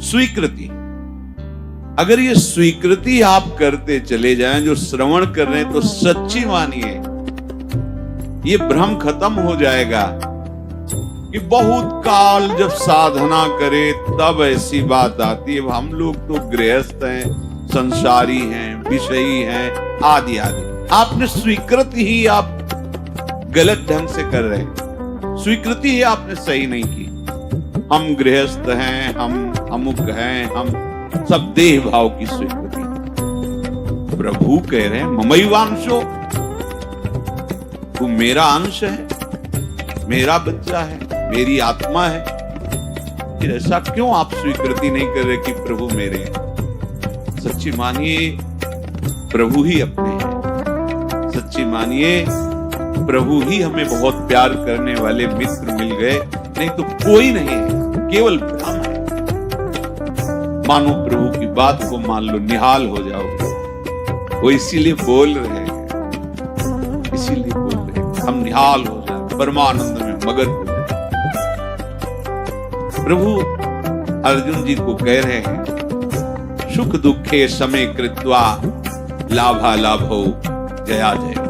स्वीकृति। अगर ये स्वीकृति आप करते चले जाएं, जो श्रवण कर रहे हैं, तो सच्ची मानिए ये भ्रम खत्म हो जाएगा कि बहुत काल जब साधना करे तब ऐसी बात आती है। हम लोग तो गृहस्थ हैं, संसारी हैं, विषयी हैं, आदि आदि। आपने स्वीकृति ही आप गलत ढंग से कर रहे हैं, स्वीकृति ही आपने सही नहीं की। हम गृहस्थ हैं, हम अमुक हैं, हम सब देह भाव की स्वीकृति। प्रभु कह रहे हैं ममैवांशो, तू मेरा अंश है, मेरा बच्चा है, मेरी आत्मा है। फिर ऐसा क्यों आप स्वीकृति नहीं कर रहे कि प्रभु मेरे हैं? सच्ची मानिए प्रभु ही अपने हैं। सच्ची मानिए प्रभु ही हमें बहुत प्यार करने वाले मित्र मिल गए, नहीं तो कोई नहीं है, केवल भ्रम है। मानो प्रभु की बात को मान लो, निहाल हो जाओगे। वो इसीलिए बोल रहे हैं, इसीलिए बोल रहे हैं, हम निहाल हो जाए, परमानंद में मगन हो जाए। प्रभु अर्जुन जी को कह रहे हैं सुख दुखे समय कृत्वा लाभा लाभो जया जय।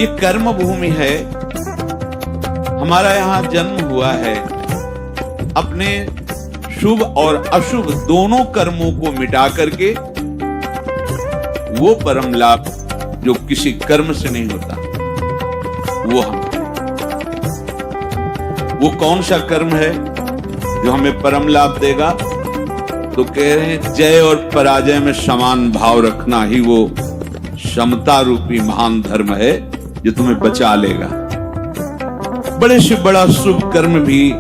ये कर्म भूमि है, हमारा यहां जन्म हुआ है। अपने शुभ और अशुभ दोनों कर्मों को मिटा करके वो परम लाभ जो किसी कर्म से नहीं होता वो हम, वो कौन सा कर्म है जो हमें परम लाभ देगा? तो कह रहे हैं जय और पराजय में समान भाव रखना ही वो समता रूपी महान धर्म है जो तुम्हें बचा लेगा। बड़े से बड़ा शुभ कर्म भी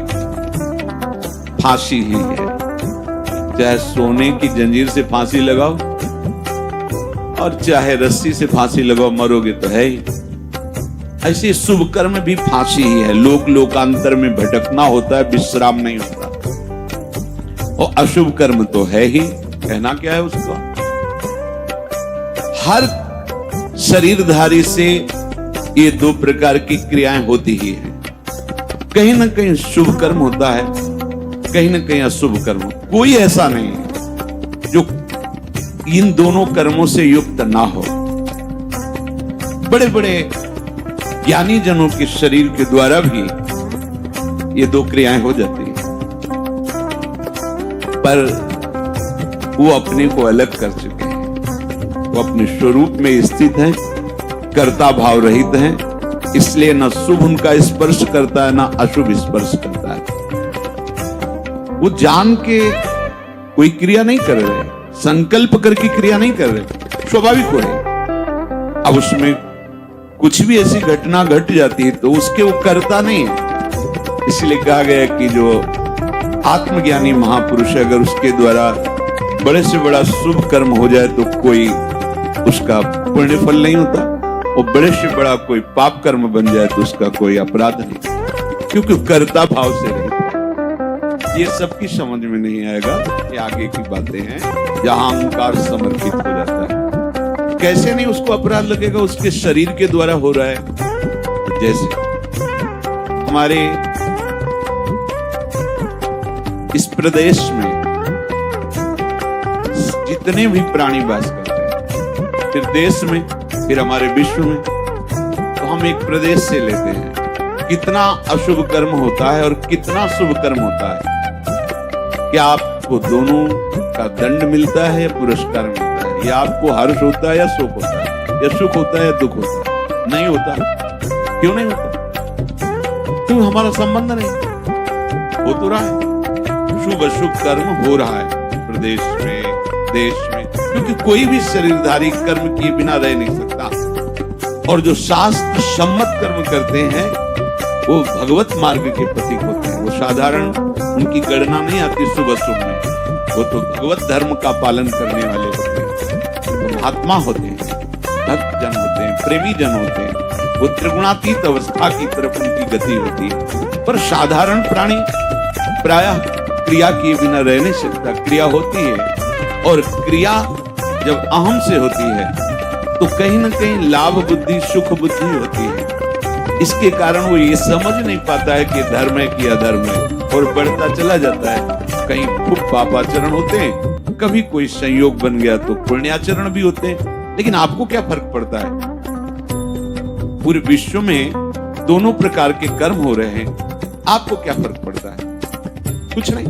फांसी ही है। चाहे सोने की जंजीर से फांसी लगाओ और चाहे रस्सी से फांसी लगाओ, मरोगे तो है ही। ऐसे शुभ कर्म भी फांसी ही है। लोक लोकांतर में भटकना होता है, विश्राम नहीं होता। और अशुभ कर्म तो है ही, कहना क्या है उसको। हर शरीरधारी से ये दो प्रकार की क्रियाएं होती ही हैं। कहीं ना कहीं शुभ कर्म होता है, कहीं ना कहीं अशुभ कर्म। कोई ऐसा नहीं है जो इन दोनों कर्मों से युक्त ना हो। बड़े बड़े ज्ञानी जनों के शरीर के द्वारा भी ये दो क्रियाएं हो जाती हैं, पर वो अपने को अलग कर चुके हैं। वो अपने स्वरूप में स्थित हैं, कर्ता भाव रहित हैं, इसलिए न शुभ उनका स्पर्श करता है, न अशुभ स्पर्श करता है। वो जान के कोई क्रिया नहीं कर रहे, संकल्प करके क्रिया नहीं कर रहे, स्वाभाविक हो रहे। अब उसमें कुछ भी ऐसी घटना घट जाती है तो उसके वो करता नहीं है। इसलिए कहा गया कि जो आत्मज्ञानी महापुरुष है, अगर उसके द्वारा बड़े से बड़ा शुभ कर्म हो जाए तो कोई उसका पुण्य फल नहीं होता, और बड़े से बड़ा कोई पाप कर्म बन जाए तो उसका कोई अपराध नहीं, क्योंकि कर्ता भाव से रहता है। ये सबकी समझ में नहीं आएगा, ये आगे की बातें हैं जहां अहंकार समर्पित हो जाता है। कैसे नहीं उसको अपराध लगेगा? उसके शरीर के द्वारा हो रहा है। जैसे हमारे इस प्रदेश में जितने भी प्राणी वास करते हैं, फिर देश में, फिर हमारे विश्व में, तो हम एक प्रदेश से लेते हैं। कितना अशुभ कर्म होता है और कितना शुभ कर्म होता है। क्या आपको दोनों का दंड मिलता है या पुरस्कार मिलता है? या आपको हर्ष होता है या शोक होता है, या सुख होता है या दुख होता है? नहीं होता। क्यों नहीं होता? क्यों? हमारा संबंध नहीं। हो तो रहा है, शुभ अशुभ कर्म हो रहा है प्रदेश में, देश में, क्योंकि कोई भी शरीरधारी कर्म किए बिना रह नहीं सकता। और जो शास्त्र सम्मत कर्म करते हैं वो भगवत मार्ग के प्रतीक होते हैं। वो साधारण उनकी गणना नहीं आती शुभ अशुभ में, वो तो भगवत धर्म का पालन करने वाले होते हैं, महात्मा होते हैं, भक्त जन होते हैं, प्रेमी जन होते हैं। वो त्रिगुणातीत अवस्था की तरफ उनकी गति होती है। पर साधारण प्राणी प्रायः क्रिया किए बिना रह नहीं सकता। क्रिया होती है, और क्रिया जब अहम से होती है तो कहीं ना कहीं लाभ बुद्धि, सुख बुद्धि होती है। इसके कारण वो ये समझ नहीं पाता है कि धर्म है कि अधर्म है। और बढ़ता चला जाता है। कहीं खूब पापाचरण होते हैं, कभी कोई संयोग बन गया तो पुण्याचरण भी होते हैं, लेकिन आपको क्या फर्क पड़ता है? पूरे विश्व में दोनों प्रकार के कर्म हो रहे हैं, आपको क्या फर्क पड़ता है? कुछ नहीं।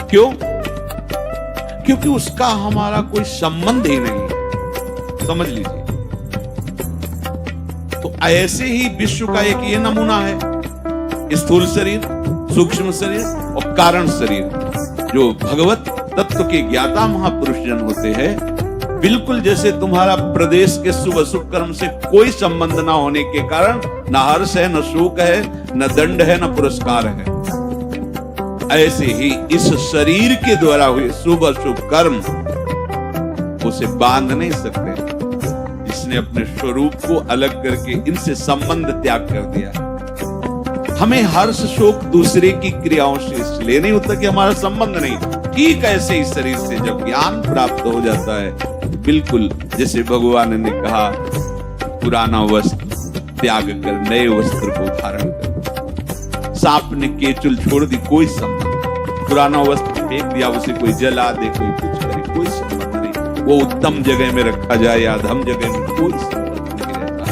क्यों? क्योंकि उसका हमारा कोई संबंध ही नहीं है। समझ लीजिए। तो ऐसे ही विश्व का एक ये नमूना है, स्थूल शरीर, सूक्ष्म शरीर और कारण शरीर। जो भगवत तत्व के ज्ञाता महापुरुष जन होते हैं, बिल्कुल जैसे तुम्हारा प्रदेश के शुभ अशुभ कर्म से कोई संबंध ना होने के कारण न हर्ष है, न शोक है, न दंड है, न पुरस्कार है, ऐसे ही इस शरीर के द्वारा हुए शुभ अशुभ कर्म उसे बांध नहीं सकते। इसने अपने स्वरूप को अलग करके इनसे संबंध त्याग कर दिया। हमें हर्ष शोक दूसरे की क्रियाओं से इसलिए नहीं होता कि हमारा संबंध नहीं। ठीक ऐसे इस शरीर से जब ज्ञान प्राप्त हो जाता है, बिल्कुल जैसे भगवान ने कहा, पुराना वस्त्र त्याग कर नए वस्त्र को धारण कर। सांप ने केचुल छोड़ दी, कोई संबंध। पुराना वस्त्र फेंक दिया, उसे कोई जला दे, कोई कुछ करे, कोई संबंध नहीं। वो उत्तम जगह में रखा जाए या अधम जगह में, कोई संबंध नहीं रहता।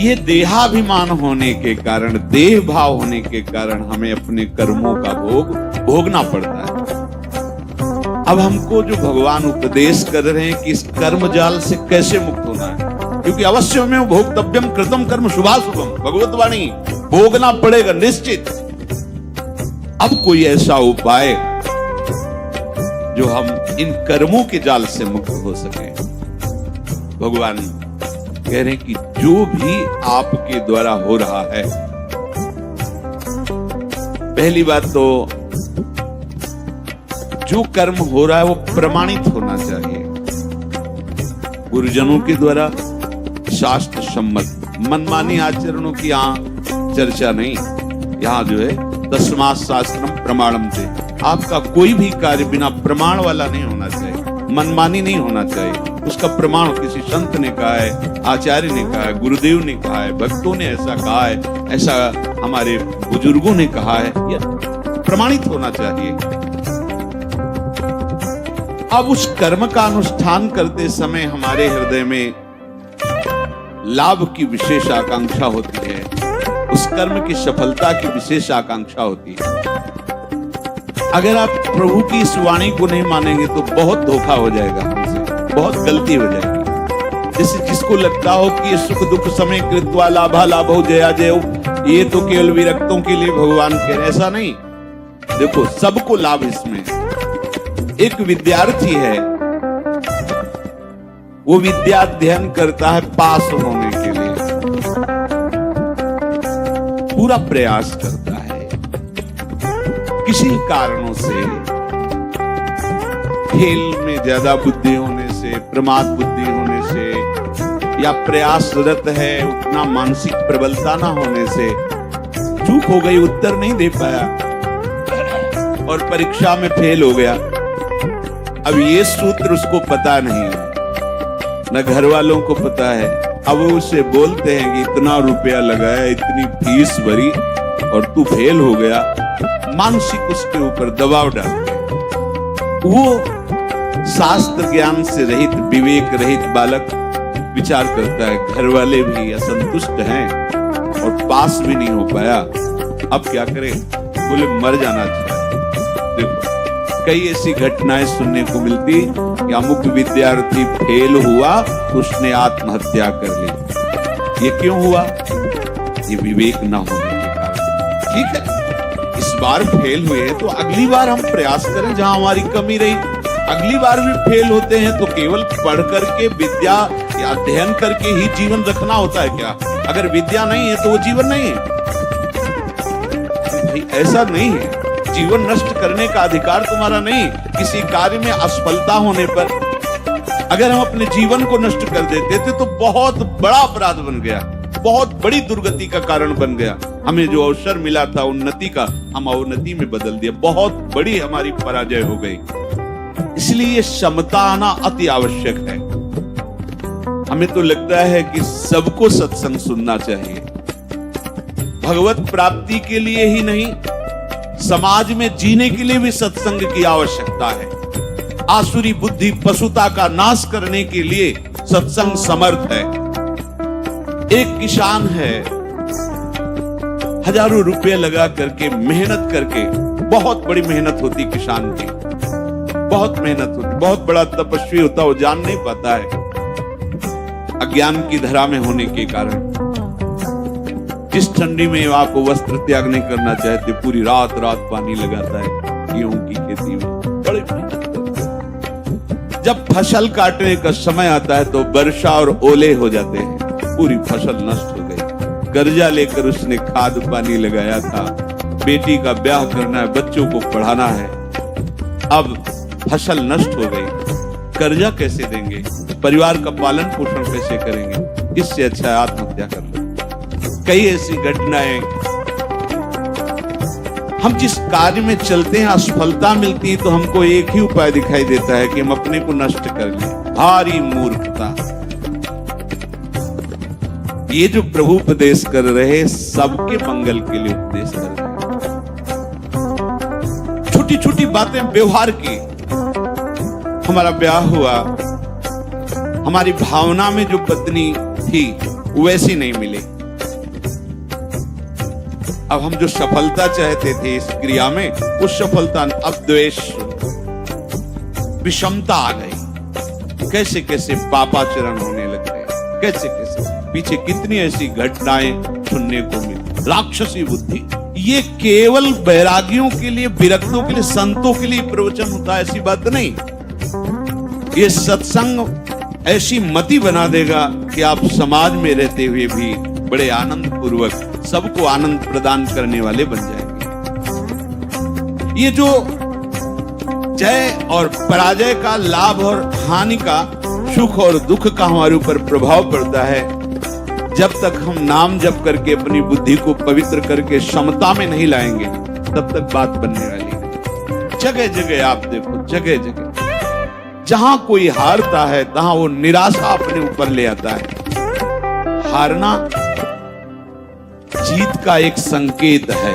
ये देहाभिमान होने के कारण, देह भाव होने के कारण हमें अपने कर्मों का भोग भोगना पड़ता है। अब हमको जो भगवान उपदेश कर रहे हैं कि इस कर्म जाल से कैसे मुक्त होना है, क्योंकि अवश्य में भोक्तव्यम कृतम कर्म शुभाशुभम, भगवत वाणी, भोगना पड़ेगा निश्चित। अब कोई ऐसा उपाय जो हम इन कर्मों के जाल से मुक्त हो सके। भगवान कह रहे हैं कि जो भी आपके द्वारा हो रहा है, पहली बात तो जो कर्म हो रहा है वो प्रमाणित होना चाहिए, गुरुजनों के द्वारा शास्त्र सम्मत। मनमानी आचरणों की यहाँ चर्चा नहीं। यहाँ जो है तस्मात् शास्त्रम प्रमाणम थे। आपका कोई भी कार्य बिना प्रमाण वाला नहीं होना चाहिए, मनमानी नहीं होना चाहिए। उसका प्रमाण किसी संत ने कहा है, आचार्य ने कहा है, गुरुदेव ने कहा है, भक्तों ने ऐसा कहा है, ऐसा हमारे बुजुर्गों ने कहा है, यह प्रमाणित होना चाहिए। अब उस कर्म का अनुष्ठान करते समय हमारे हृदय में लाभ की विशेष आकांक्षा होती है, उस कर्म की सफलता की विशेष आकांक्षा होती है। अगर आप प्रभु की इस वाणी को नहीं मानेंगे तो बहुत धोखा हो जाएगा हमसे, बहुत गलती हो जाएगी। जैसे जिसको लगता हो कि ये सुख दुख समय कृत्वा लाभा लाभो जया जय, ये तो केवल विरक्तों के लिए भगवान कह रहे, ऐसा नहीं। देखो सबको लाभ इसमें। एक विद्यार्थी है, वो विद्या अध्ययन करता है पास होने के लिए, पूरा प्रयास करता है। किसी कारणों से, खेल में ज्यादा बुद्धि होने से, प्रमाद बुद्धि होने से, या प्रयासरत है उतना मानसिक प्रबलता ना होने से चूक हो गई, उत्तर नहीं दे पाया और परीक्षा में फेल हो गया। अब ये सूत्र उसको पता नहीं है, न घर वालों को पता है। अब वो उसे बोलते हैं कि इतना रुपया लगाया, इतनी फीस भरी और तू फेल हो गया। मानसिक उसके ऊपर दबाव डालते हैं। वो शास्त्र ज्ञान से रहित, विवेक रहित बालक विचार करता है, घर वाले भी असंतुष्ट हैं और पास भी नहीं हो पाया, अब क्या करें? बोले मर जाना चाहिए। देखो कई ऐसी घटनाएं सुनने को मिलती कि अमुक विद्यार्थी फेल हुआ तो उसने आत्महत्या कर ली। ये क्यों हुआ? ये विवेक न होने के कारण। ठीक है, इस बार फेल हुए तो अगली बार हम प्रयास करें जहां हमारी कमी रही। अगली बार भी फेल होते हैं तो केवल पढ़ करके, विद्या या अध्ययन करके ही जीवन रखना होता है क्या? अगर विद्या नहीं है तो वो जीवन नहीं है भाई, ऐसा नहीं है। जीवन नष्ट करने का अधिकार तुम्हारा नहीं। किसी कार्य में असफलता होने पर अगर हम अपने जीवन को नष्ट कर देते थे तो बहुत बड़ा अपराध बन गया, बहुत बड़ी दुर्गति का कारण बन गया। हमें जो अवसर मिला था उन्नति का, हम अवनति में बदल दिया, बहुत बड़ी हमारी पराजय हो गई। इसलिए समता आना अति आवश्यक है। हमें तो लगता है कि सबको सत्संग सुनना चाहिए, भगवत प्राप्ति के लिए ही नहीं, समाज में जीने के लिए भी सत्संग की आवश्यकता है। आसुरी बुद्धि पशुता का नाश करने के लिए सत्संग समर्थ है। एक किसान है, हजारों रुपए लगा करके मेहनत करके, बहुत बड़ी मेहनत होती किसान की, बहुत मेहनत होती, बहुत बड़ा तपस्वी होता, वो जान नहीं पाता है अज्ञान की धरा में होने के कारण। जिस ठंडी में आप वस्त्र त्याग नहीं करना चाहते, पूरी रात रात पानी लगाता है गेहूं की खेती में, बड़ी मेहनत करता है। जब फसल काटने का समय आता है तो वर्षा और ओले हो जाते हैं, पूरी फसल नष्ट हो गई। कर्जा लेकर उसने खाद पानी लगाया था, बेटी का ब्याह करना है, बच्चों को पढ़ाना है, अब फसल नष्ट हो गई। कर्जा कैसे देंगे, परिवार का पालन पोषण कैसे करेंगे? इससे अच्छा है आत्महत्या कर लो। कई ऐसी घटनाएं, हम जिस कार्य में चलते हैं असफलता मिलती है तो हमको एक ही उपाय दिखाई देता है कि हम अपने को नष्ट कर लें। भारी मूर्खता। ये जो प्रभु उपदेश कर रहे, सबके मंगल के लिए उपदेश कर रहे। छोटी छोटी बातें व्यवहार की। हमारा ब्याह हुआ, हमारी भावना में जो पत्नी थी वैसी नहीं मिली। अब हम जो सफलता चाहते थे इस क्रिया में, उस सफलता, अब द्वेष, विषमता आ गई। कैसे कैसे पापाचरण होने लग गए, कैसे कैसे पीछे कितनी ऐसी घटनाएं सुनने को मिली। राक्षसी बुद्धि। ये केवल बैरागियों के लिए, विरक्तों के लिए, संतों के लिए प्रवचन होता है, ऐसी बात नहीं। ये सत्संग ऐसी मति बना देगा कि आप समाज में रहते हुए भी बड़े आनंद पूर्वक सबको आनंद प्रदान करने वाले बन जाएंगे। ये जो जय और पराजय का, लाभ और हानि का, सुख और दुख का हमारे ऊपर प्रभाव पड़ता है, जब तक हम नाम जप करके अपनी बुद्धि को पवित्र करके समता में नहीं लाएंगे, तब तक बात बनने वाली है। जगह जगह आप देखो, जगह जगह जहां कोई हारता है तहां वो निराशा अपने ऊपर ले आता है। हारना जीत का एक संकेत है।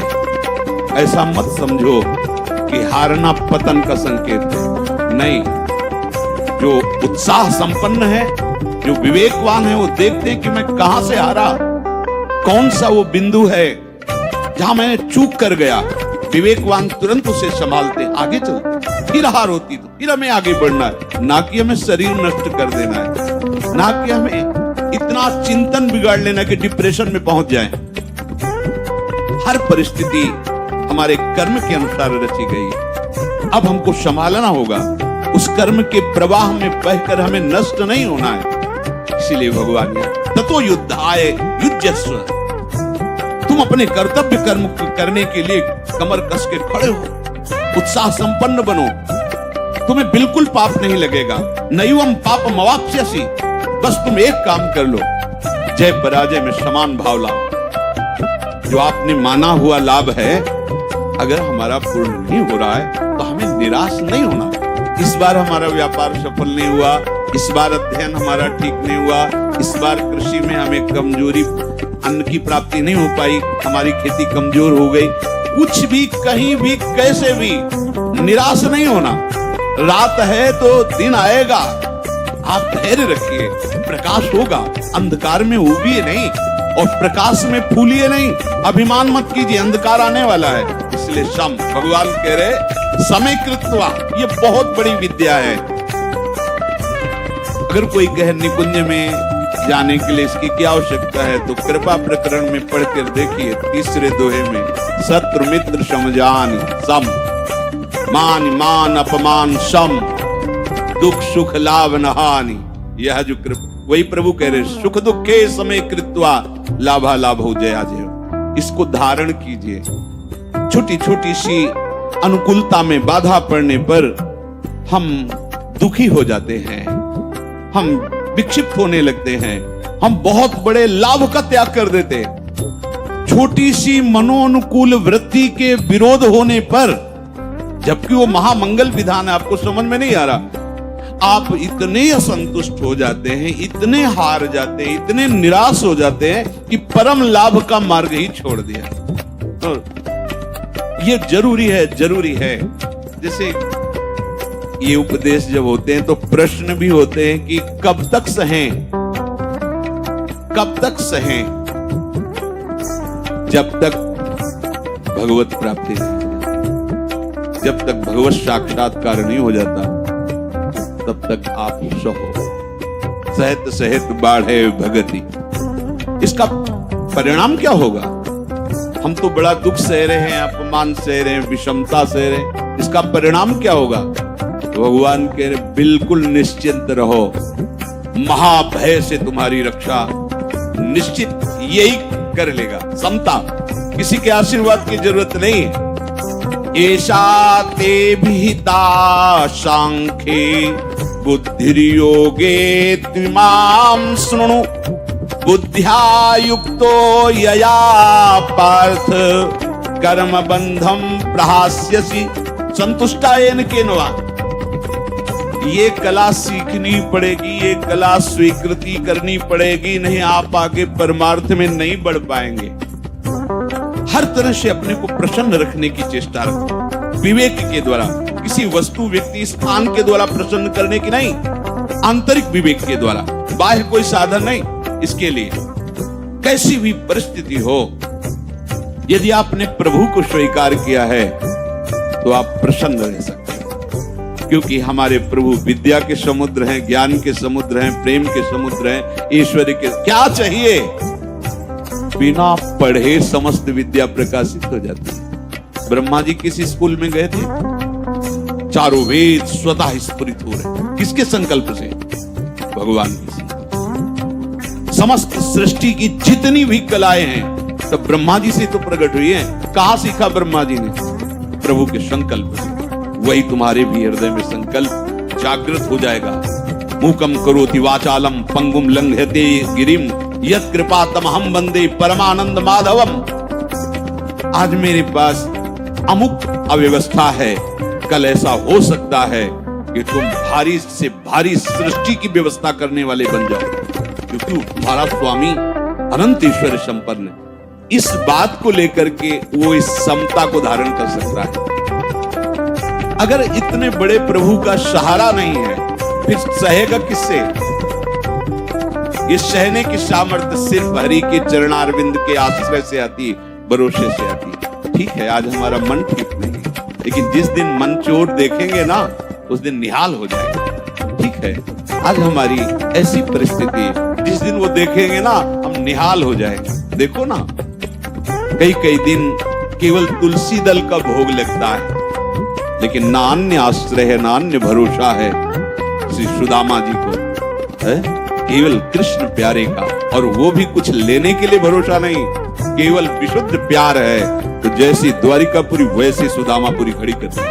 ऐसा मत समझो कि हारना पतन का संकेत है, नहीं। जो उत्साह संपन्न है, जो विवेकवान है, वो देखते हैं कि मैं कहां से हारा, कौन सा वो बिंदु है जहां मैंने चूक कर गया। विवेकवान तुरंत उसे संभालते, आगे चलते। फिर हार होती तो फिर हमें आगे बढ़ना है, ना कि हमें शरीर नष्ट कर देना है, ना कि हमें इतना चिंतन बिगाड़ लेना कि डिप्रेशन में पहुंच जाएं। हर परिस्थिति हमारे कर्म के अनुसार रची गई। अब हमको संभालना होगा, उस कर्म के प्रवाह में बहकर हमें नष्ट नहीं होना है। इसीलिए भगवान ने ततो युद्धाय युज्यस्व, तुम अपने कर्तव्य कर्म करने के लिए कमर कस के खड़े हो, उत्साह संपन्न बनो, तुम्हें बिल्कुल पाप नहीं लगेगा। नैवम पापम अवाप्स्यसि, बस तुम एक काम कर लो, जय पराजय में समान भाव लाओ। जो आपने माना हुआ लाभ है, अगर हमारा पूर्ण नहीं हो रहा है तो हमें निराश नहीं होना। इस बार हमारा व्यापार सफल नहीं हुआ, इस बार अध्ययन हमारा ठीक नहीं हुआ, इस बार कृषि में हमें कमजोरी, अन्न की प्राप्ति नहीं हो पाई, हमारी खेती कमजोर हो गई, कुछ भी, कहीं भी, कैसे भी निराश नहीं होना। रात है तो दिन आएगा, आप धैर्य रखिए, प्रकाश होगा। अंधकार में उबिए नहीं और प्रकाश में फूलिए नहीं। अभिमान मत कीजिए, अंधकार आने वाला है। इसलिए सम, भगवान कह रहे समय कृत्वा, ये बहुत बड़ी विद्या है। अगर कोई गहन निकुंज में जाने के लिए इसकी क्या आवश्यकता है तो कृपा प्रकरण में पढ़कर देखिए, तीसरे दोहे में, शत्रु मित्र समझान सम, मान मान अपमान सम, दुख सुख लाभ न हानि। यह जो कृपा, वही प्रभु कह रहे, सुख दुख के समय कृत्वा लाभा लाभ हो जया जय। इसको धारण कीजिए। छोटी छोटी सी अनुकूलता में बाधा पड़ने पर हम दुखी हो जाते हैं, हम विक्षिप्त होने लगते हैं, हम बहुत बड़े लाभ का त्याग कर देते। छोटी सी मनोनुकूल वृत्ति के विरोध होने पर, जबकि वो महामंगल विधान है, आपको समझ में नहीं आ रहा, आप इतने असंतुष्ट हो जाते हैं, इतने हार जाते हैं, इतने निराश हो जाते हैं कि परम लाभ का मार्ग ही छोड़ दिया। तो ये जरूरी है। जैसे ये उपदेश जब होते हैं तो प्रश्न भी होते हैं कि कब तक सहें, कब तक सहें? जब तक भगवत प्राप्ति नहीं, जब तक भगवत साक्षात्कार नहीं हो जाता तब तक आप सहो। सहत सहत बाढ़े भगति, इसका परिणाम क्या होगा? हम तो बड़ा दुख सह रहे हैं, अपमान सह रहे हैं, विषमता सह रहे हैं, इसका परिणाम क्या होगा? भगवान कह रहे बिल्कुल निश्चिंत रहो, महाभय से तुम्हारी रक्षा निश्चित यही कर लेगा। समता, किसी के आशीर्वाद की जरूरत नहीं। एषा ते विहिता सांख्ये बुद्धिर्योगे त्विमां शृणु, बुद्ध्या युक्तो यया पार्थ कर्म बंधम प्रहास्यसि संतुष्टायेन केनवा। ये कला सीखनी पड़ेगी, ये कला स्वीकृति करनी पड़ेगी, नहीं आप आगे परमार्थ में नहीं बढ़ पाएंगे। हर तरह से अपने को प्रसन्न रखने की चेष्टा रखें, विवेक के द्वारा, किसी वस्तु व्यक्ति स्थान के द्वारा प्रसन्न करने की नहीं, आंतरिक विवेक के द्वारा, बाह्य कोई साधन नहीं। इसके लिए कैसी भी परिस्थिति हो, यदि आपने प्रभु को स्वीकार किया है तो आप प्रसन्न रह सकते हैं, क्योंकि हमारे प्रभु विद्या के समुद्र हैं, ज्ञान के समुद्र हैं, प्रेम के समुद्र हैं, ईश्वर के। क्या चाहिए? बिना पढ़े समस्त विद्या प्रकाशित हो जाती है। ब्रह्मा जी किसी स्कूल में गए थे, चारों वेद स्वतः स्फुरित हो रहे। किसके संकल्प से? भगवान के संकल्प। समस्त सृष्टि की जितनी भी कलाएं हैं सब ब्रह्मा जी से तो प्रकट हुई हैं। कहां सीखा ब्रह्मा जी ने? प्रभु के संकल्प से। वही तुम्हारे भी हृदय में संकल्प जागृत हो जाएगा। मूकम करोति वाचालम पंगुम लंघयते गिरिम यत् कृपा तमहम वंदे परमानंद माधवम। आज मेरे पास अमुक अव्यवस्था है, कल ऐसा हो सकता है कि तुम भारी से भारी सृष्टि की व्यवस्था करने वाले बन जाओ, क्योंकि तुम्हारा स्वामी अनंत ईश्वर संपन्न है। इस बात को लेकर के वो इस समता को धारण कर सकता है। अगर इतने बड़े प्रभु का सहारा नहीं है फिर सहेगा किससे? ये सहने की सामर्थ्य सिर्फ हरि के चरणारविंद के आश्रय से आती है, भरोसे से आती है। ठीक है, आज हमारा मन ठीक नहीं है, लेकिन जिस दिन मन चोर देखेंगे ना उस दिन निहाल हो जाएगा। ठीक है, आज हमारी ऐसी परिस्थिति, जिस दिन वो देखेंगे ना हम निहाल हो जाएंगे। देखो ना, कई दिन केवल तुलसी दल का भोग लगता है, लेकिन ना अन्य आश्रय है, ना अन्य भरोसा है श्री सुदामा जी को, है केवल कृष्ण प्यारे का, और वो भी कुछ लेने के लिए भरोसा नहीं, केवल विशुद्ध प्यार है। तो जैसी द्वारिकापुरी वैसी सुदामापुरी खड़ी करती है।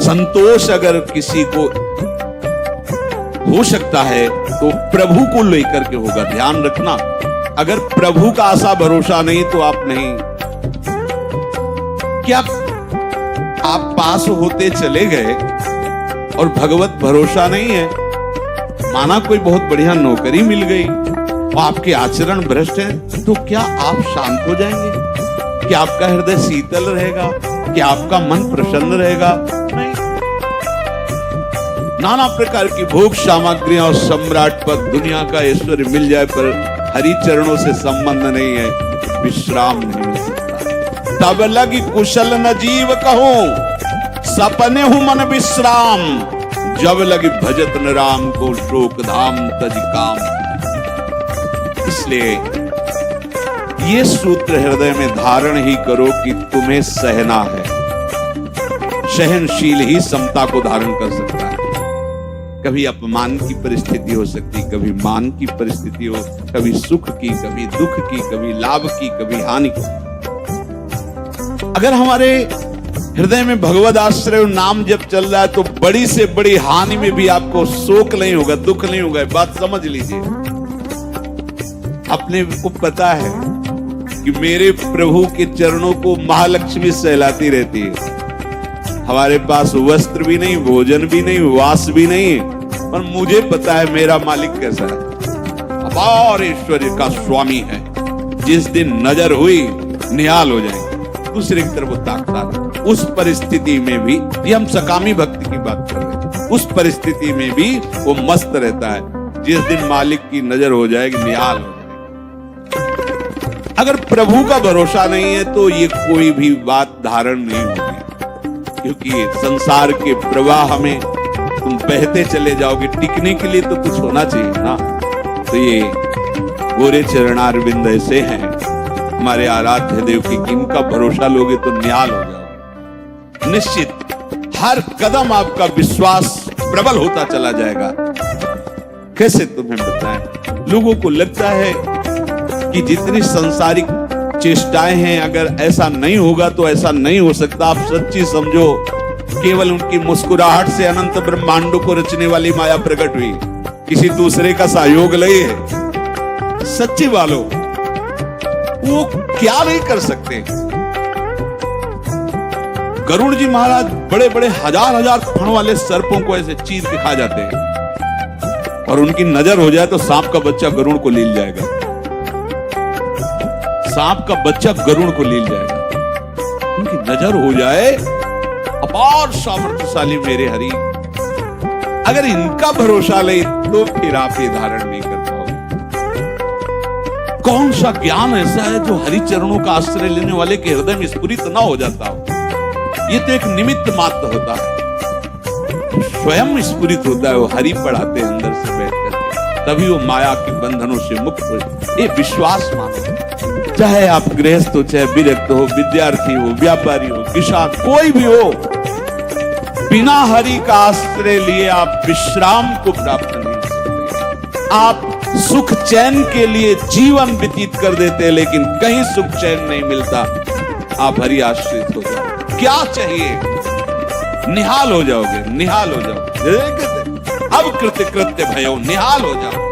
संतोष अगर किसी को हो सकता है तो प्रभु को लेकर के होगा। ध्यान रखना, अगर प्रभु का आशा भरोसा नहीं तो आप नहीं। क्या आप पास होते चले गए और भगवत भरोसा नहीं है? माना कोई बहुत बढ़िया नौकरी मिल गई और आपके आचरण भ्रष्ट हैं, तो क्या आप शांत हो जाएंगे? क्या आपका हृदय शीतल रहेगा? क्या आपका मन प्रसन्न रहेगा? नहीं। नाना प्रकार की भोग सामग्रियां और सम्राट पद, दुनिया का ऐश्वर्य मिल जाए पर हरि चरणों से संबंध नहीं है, विश्राम नहीं मिल सकता। तब लगी कुशल न जीव कहूं, सपने हूं मन विश्राम, जब लगी भजत न राम को शोक धाम तज काम। इसलिए ये सूत्र हृदय में धारण ही करो कि तुम्हें सहना है। सहनशील ही समता को धारण कर सकता है। कभी अपमान की परिस्थिति हो सकती, कभी मान की परिस्थिति हो, कभी सुख की, कभी दुख की, कभी लाभ की, कभी हानि की। अगर हमारे हृदय में भगवद आश्रय नाम जब चल रहा है तो बड़ी से बड़ी हानि में भी आपको शोक नहीं होगा, दुख नहीं होगा। बात समझ लीजिए। अपने को पता है कि मेरे प्रभु के चरणों को महालक्ष्मी सहलाती रहती है। हमारे पास वस्त्र भी नहीं, भोजन भी नहीं, वास भी नहीं, पर मुझे पता है मेरा मालिक कैसा है। अपार ऐश्वर्य का स्वामी है। जिस दिन नजर हुई निहाल हो जाएंगे। दूसरे की तरफ वो ताकता है। उस परिस्थिति में भी, ये हम सकामी भक्ति की बात कर रहे हैं, उस परिस्थिति में भी वो मस्त रहता है। जिस दिन मालिक की नजर हो जाएगी, निहाल हो जाएगी। अगर प्रभु का भरोसा नहीं है तो ये कोई भी बात धारण नहीं होगी, क्योंकि संसार के प्रवाह में तुम बहते चले जाओगे, टिकने के लिए तो कुछ होना चाहिए ना। तो ये गोरे चरणारविंद ऐसे हैं हमारे आराध्य देव की, इनका भरोसा लोगे तो निहाल हो जाओगे। निश्चित हर कदम आपका विश्वास प्रबल होता चला जाएगा। कैसे तुम्हें बताएं, लोगों को लगता है कि जितनी सांसारिक चेष्टाएं हैं, अगर ऐसा नहीं होगा तो ऐसा नहीं हो सकता। आप सच्ची समझो, केवल उनकी मुस्कुराहट से अनंत ब्रह्मांडों को रचने वाली माया प्रकट हुई, किसी दूसरे का सहयोग नहीं है। सच्ची वालों, वो क्या नहीं कर सकते। गरुड़ जी महाराज बड़े बड़े हजार हजार फण वाले सर्पों को ऐसे चीर के खा जाते हैं, और उनकी नजर हो जाए तो सांप का बच्चा गरुड़ को लील जाएगा। सांप का बच्चा गरुड़ को लील जाएगा, उनकी नजर हो जाए। अपार सामर्थ्यशाली मेरे हरि, अगर इनका भरोसा ले तो फिर आप ये धारण नहीं कर पाओगे। कौन सा ज्ञान ऐसा है जो हरि चरणों का आश्रय लेने वाले के हृदय में स्फुरित ना हो जाता हो? ये तो एक निमित्त मात्र होता है, स्वयं स्फुरित होता है। वो हरि पढ़ाते हैं अंदर से बैठ करके, तभी वो माया के बंधनों से मुक्त हो। ये विश्वास मानो, चाहे आप गृहस्थ हो, चाहे विरक्त हो, विद्यार्थी हो, व्यापारी हो, किसान, कोई भी हो, बिना हरि का आश्रय लिए आप विश्राम को प्राप्त नहीं करते। आप सुख चैन के लिए जीवन व्यतीत कर देते हैं, लेकिन कहीं सुख चैन नहीं मिलता। आप हरि आश्रित हो जाओ, क्या चाहिए? निहाल हो जाओगे, निहाल हो जाओगे। अब कृत्य कृत्य भयो, निहाल हो जाओ।